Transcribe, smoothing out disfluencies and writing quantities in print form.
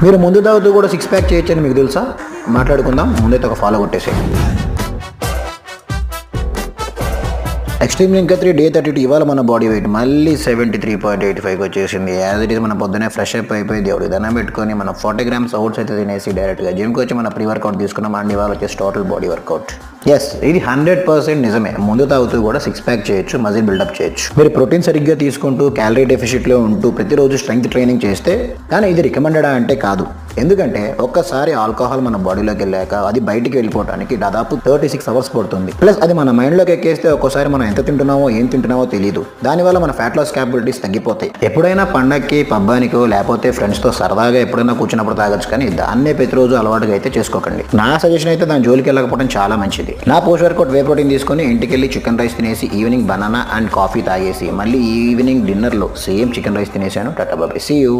మీరు ముందు తాగుతూ కూడా 6 ప్యాక్ చేయొచ్చని మీకు తెలుసా? మాట్లాడుకుందాం, ముందైతే ఒక ఫాలో కొట్టేసి. ఎక్స్ట్రీమ్ లింక్ 3 డే 32 ఇవాళ మన బాడీ వెయిట్ మళ్ళీ 73.85 వచ్చేసింది. యాజ్ ఇట్ ఈస్ మన పొద్దునే ఫ్రెష్ అప్ అయిపోయి దేవుడికి దండం పెట్టుకొని మనం 40 grams ఓట్స్ అయితే తినేసి డైరెక్ట్గా జిమ్కి వచ్చి మన ప్రీ వర్కౌట్ తీసుకున్నాం. అండ్ ఇవాళ వచ్చేసి టోటల్ బాడీ వర్కౌట్. ఎస్, ఇది 100% నిజమే. ముందు తాగుతూ కూడా 6 ప్యాక్ చేయొచ్చు, మజిల్ బిల్డప్ చేయొచ్చు. మీరు ప్రోటీన్ సరిగ్గా తీసుకుంటూ క్యాలరీ డెఫిసిట్లో ఉంటూ ప్రతిరోజు స్ట్రెంగ్త్ ట్రైనింగ్ చేస్తే. కానీ ఇది రికమెండెడా అంటే కాదు. ఎందుకంటే ఒక్కసారి ఆల్కహాల్ మన బాడీలోకి వెళ్ళాక అది బయటికి వెళ్ళిపోవడానికి దాదాపు 36 hours పడుతుంది. ప్లస్ అది మన మైండ్లోకి ఎక్కేస్తే ఒక్కోసారి మనం ఎంత తింటున్నామో ఏం తింటున్నామో తెలియదు. దానివల్ల మన ఫ్యాట్ లాస్ క్యాపబిలిటీస్ తగ్గిపోతాయి. ఎప్పుడైనా పండగకి పబ్బానికో లేకపోతే ఫ్రెండ్స్తో సరదాగా ఎప్పుడైనా కూర్చున్నప్పుడు తాగొచ్చు, కానీ దాన్నే ప్రతిరోజు అలవాటుగా అయితే చేసుకోకండి. నా సజెషన్ అయితే దాని జోలికి వెళ్ళకపోవడం చాలా మంచిది. నా పోస్ట్ వర్కౌట్ వే ప్రోటీన్ తీసుకొని ఇంటికి వెళ్ళి చికెన్ రైస్ తినేసి ఈవినింగ్ బనానా అండ్ కాఫీ తాగేసి మళ్ళీ ఈవినింగ్ డిన్నర్లో సేమ్ చికెన్ రైస్ తినేసాను. Tata bye, see you.